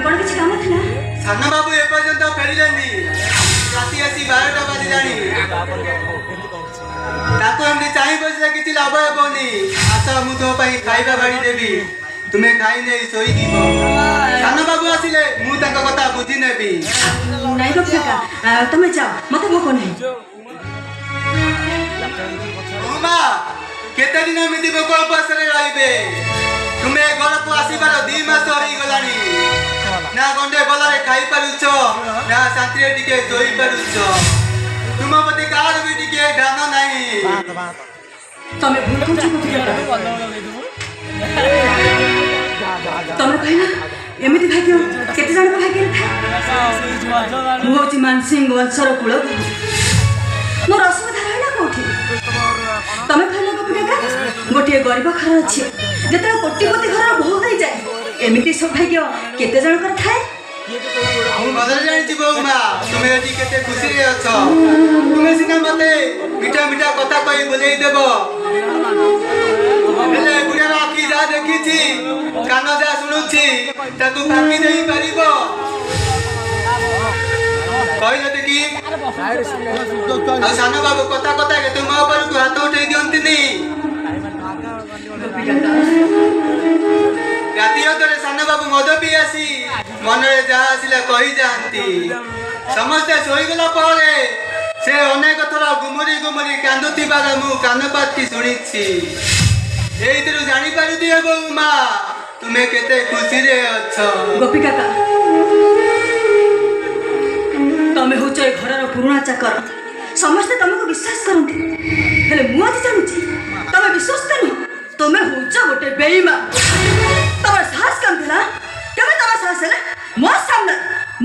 कौन किसी काम था साना बाबू एपर्यंत फेरिले राति आसी 12टा बाजिलाणी ताको एमती चाहि बसिले किछि लाभ हेबोनी आस मु तो पई खाइबा बाड़ी देबी तुमे खाई नै सोई दीबो साना बाबू आसिले मु ताको कथा बुझी नेबी नहीं गो काका तुम जाओ मते भोक नहीं उमा केते दिन एमिति भोक उपासरे रहिबे तुमे घर को आसीबार 2 मास होई गलानी ना गंडे बलारे खाई पारुछ ना शांति टिके जोई पारुछ तुम पति कार भी टिके ध्यान नाही तमे भूल तुम तमे कहना एमिति भाग्य केते जण भाग्य मु होची मानसिंह वंशर कुल मोर असुविधा रहला कोठी तमे कहना को काका गोटे गरीब घर अछि जेते कोटिपति घर बहु होई जाय एमिति सौभाग्य केते जण कर थाए हम बदल जानि छी बौमा तुमे एटी केते खुशी रे अछ तुमे सिना मते मीठा मीठा कथा कहि बोलै देबो हेले बुढ़ा आखी जा देखी छी कान जा सुनु छी ताकू फाकी देई परिबो कहिला देखी आ साना बाबू कथा कथा के तुम ऊपर को हाथ उठै दियंतिनी राति अधरे साना बाबू मद पी आसी मनरे जा आसिला कहि जानती समस्त सोई गला परे से अनेक थर गुमुरी गुमुरी कांदुथिबार मु कान पाती सुनिछि एइतिरु जानि पारुती हेबो मा तुमे केते खुशी रे अछ गोपी काका तमे होचो ए घरर पुराना चाकर समस्त तुमको विश्वास करंती हेले मु आज जानुची तमे विश्वास करनो तमे होचो गोटे बेईमान तमर साहस कम थिला केबे तमर साहस है मो सामने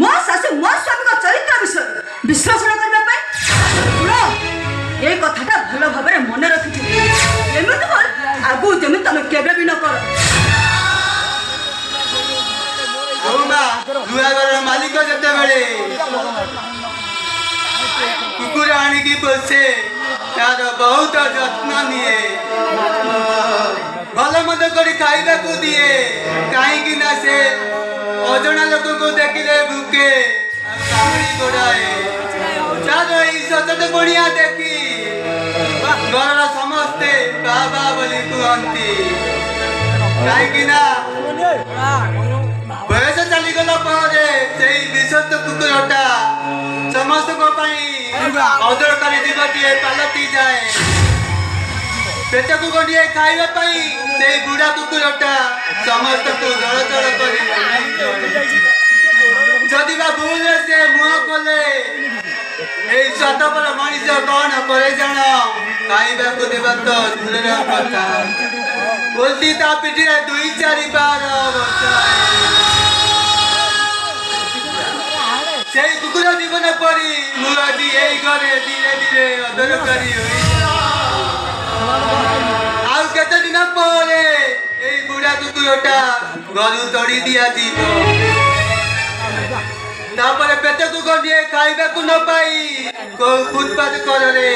मो सासु मो स्वामी को चरित्र विषय विश्लेषण करबा पे सुनो ए कथाटा भलो भाबरे मने रखिथि एमिति बोल आगु जमी तमे केबे भी न कर ओमा दुआगर मालिक जते बेले कुकुर आनी की पोसे तार बहुत जत्न निए भल मद करी खाइबा को दिए काहे कि ना से अजणा लोक को देखिले भूके कामड़ी गोड़ाए चारो ई सचत बढ़िया देखी घरर समस्ते बाबा बोली कुहंती काहे कि ना बयस चली गला परे सेई विश्वस्त कुकुरटा समस्त को पई अदरकारी दिबती पालती जाए पेट को गंडिए खाइबा पई सेई बुढ़ा कुकुरटा समस्त को जड़ करी जदि बा भूल से मुह कोले एई स्वार्थपर मनिष कौन करे जान खाइबा को देबा तो दूरर कथा बोलती ता पिठी रे 2-4 बार बचाए सेई कुकुर जीवन परी मुरादी एई घरे धीरे धीरे अदरकारी होई आउ केते दिन परे एई बुढ़ा कुकुरटा गलु तड़ी दिया जीवो तापरे पेट को गंडिए खाइबा को न पाई को फुटपाथ करे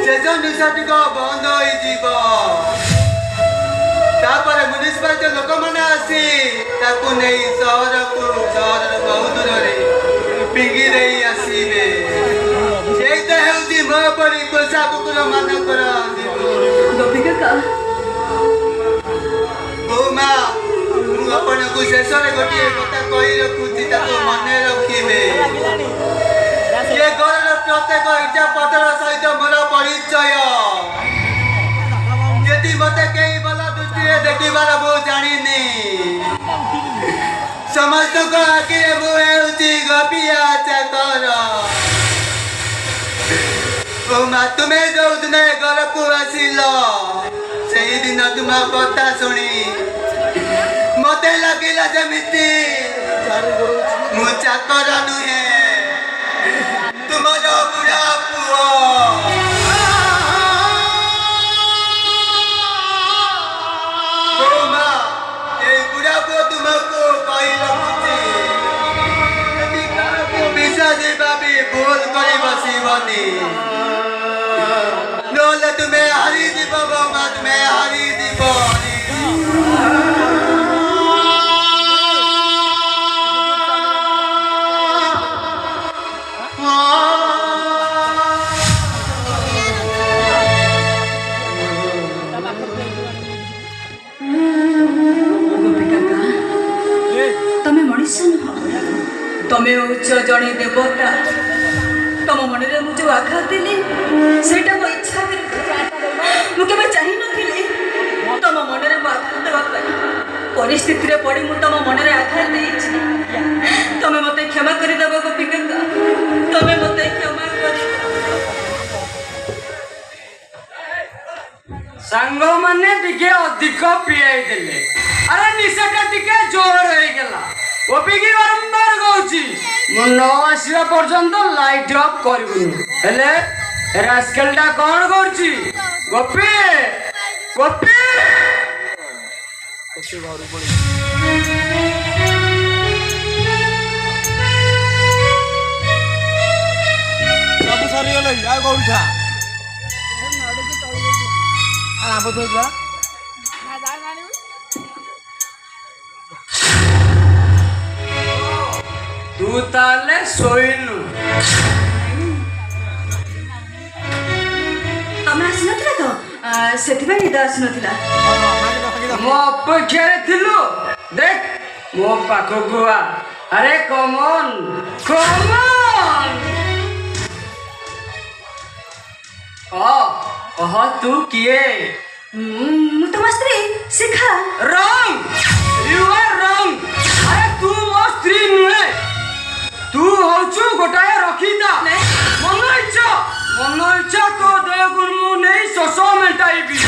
से जो निशाटी को बंद होई जीवो तापरे म्युनिसिपालिटी लोक माने आसी ताकू नै शहर बहुत दूर रे पिंगी देई आसीबे सेई त हेउती म परी कोसा कुकुर मान कर गोपी काका ओ मा मु अपन को शेषरे गोटिए कथा कहि रखुची ताको मने रखिबे ये घरर प्रत्येक इटा पतर सहित मोर परिचय यदि मते केही भला दृष्टि देखिबार मु जानिनी समस्त को आगे मु हेउची गोपिया चाकर ओ मा तुमे जो दिन घर को आसिलो सेही दिन तुम कथा सुनी मते लागिला जमिति मु चाकर नुहे तुमरो बुढ़ा पुओ ভুল করে বসিবনি নহলে তুমি হারি দিব বৌমা তুমি হারি দিব तमे मनुष्य नुह तमे उच्च जड़े देवता तम मन में मुझे आघात देली सेटा मो इच्छा मुझे चाही नथिली तम मन में आघात देवा परिस्थिति रे पड़ी मु तम मन में आघात देछि तमे मते क्षमा कर देबो गोपी गंगा तमे मते क्षमा कर सांग माने टिके अधिक पियाई देले अरे निशाटा टिके जोर हो गेला ओपी की बारंबार कहूची मु न आसीबा पर्यंत लाइट ऑफ करबुनी हेले रास्केलटा कोन करची गोपी गोपी ओसे घरु पड़ी सब सरी गेलै आ गौठा आ बदलला ना जा मानी तू ताले सोइनु तमे आसी नथिला तो सेथिबा निद आसी नथिला मो अपेक्षा थिलु देख मो पाखो गुआ अरे कमन कमन ओह तू किए मु तम स्त्री शिखा रंग यू आर रंग अरे तू मो स्त्री नुहे तू होचु गोटाए रखीता मन इच्छा तो देह गुण मु नहीं शोषो मेंटाइबी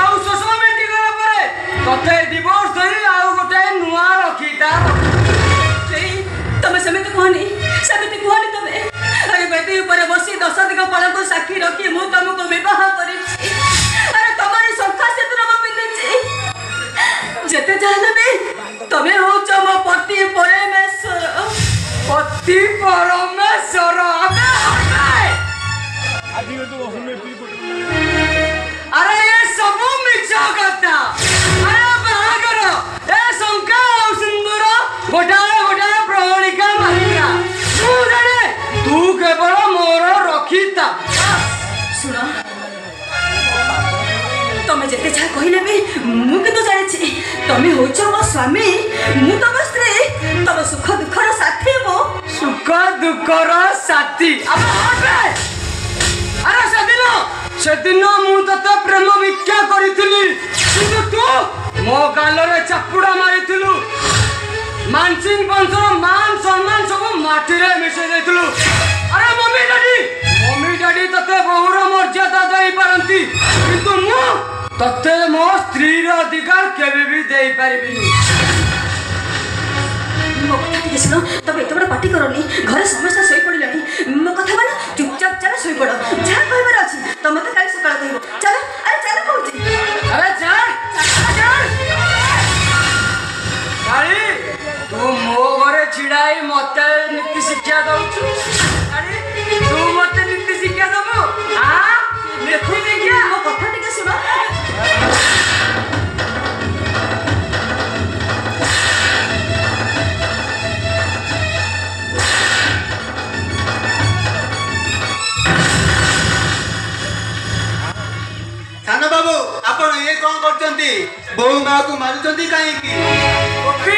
आउ शोषो मेंटी गला परे तते डिवोर्स होई आउ गोटाए नुआ रखीता तमे समिति कहनी तमे अरे बेटी ऊपर बसी 10 दिग पल को साक्षी रखी मु तुमको विवाह करिछि अरे तमरी संख्या से तो हम पिंदिछि जेते जाने भी तमे हो मो पति परमेश्वर पति परमेश्वर अबे अरे ये सब मिछा कथा अरे बाहागर ए शंका और सिंदूर गोटाए प्रहणिका मारिका तू जाने तू केवल मोर रखीता सुन तमे जेते जा कहिले भी मु कितो जानिछि तमे होछ मो स्वामी मु तम स्त्री तम सुख दुखर साथी मो सुख दुखर साथी अबे अरे सेदिन मु तते प्रेम भिक्षा करिथिली किंतु तू मो गालरे चापुड़ा मारिथिलु मानसिंह वंशर मान सम्मान सब माटी रे मिसे देथिलु अरे मम्मी डैडी तते बहुर मर्यादा देई पारंती किंतु मु तते मो स्त्री रो अधिकार केबे भी देई पारिबिनी मो कथा टिके सुनो तबे एते बड़ पार्टी करनी घरे समस्या सोई पड़िलानी मो कथा माने चुपचाप चला सोई पड़ जा कहबार अछि त मते काली सकाळ कहबो चलो अरे चलो कहूची अरे चल काली तू मो घरे छिड़ाई मते नीति शिक्षा दउछु अरे तू मते नीति शिक्षा दबो हां देखो देखिया मो कथा टिके सुनो सानो बाबू आपण ये कोन करचंती बहु मां को मारुचंती काहे की ओके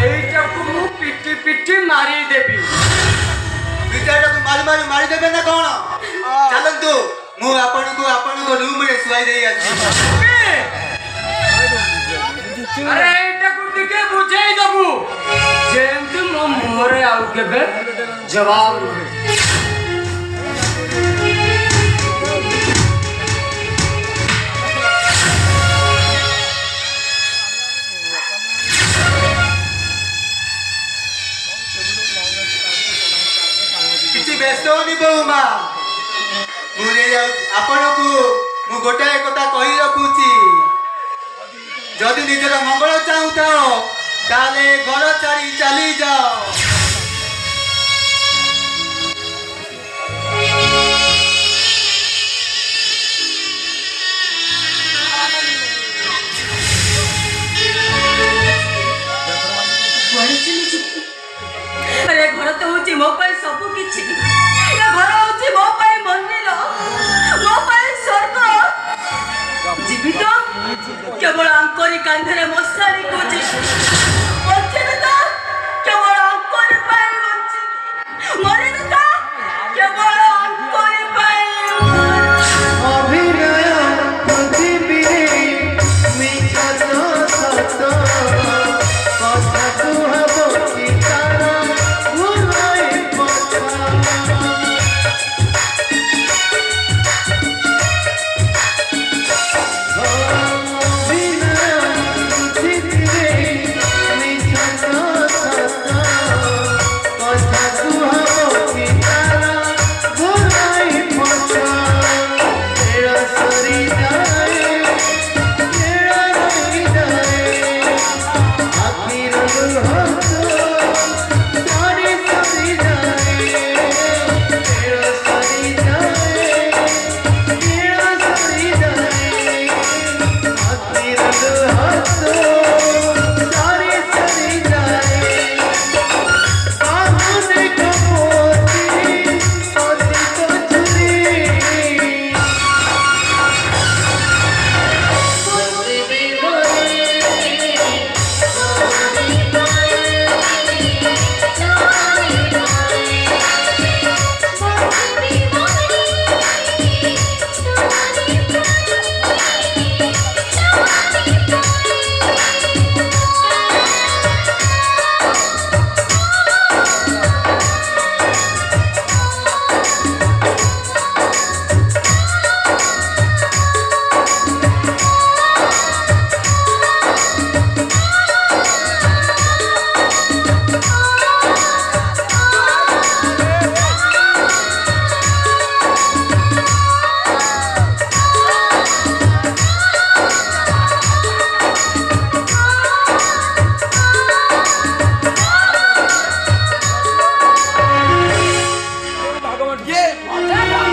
एटा को मु पिटी पिटी मारी देबी विचारटा को मारी देबे ना कोन चलंतु मु आपण को रूम रे सुआई देई अछि अरे एटा को टिके बुझाई दबु जेंति मो मोरे आउ केबे जवाब व्यस्त होनी बहु माँ मुझे आपण को मु गोटाए कथा कही रखुची जदि निजर मंगल चाहू थाओ ताले घर छाड़ी चली जाओ କାନ୍ଧରେ ମଶାରୀ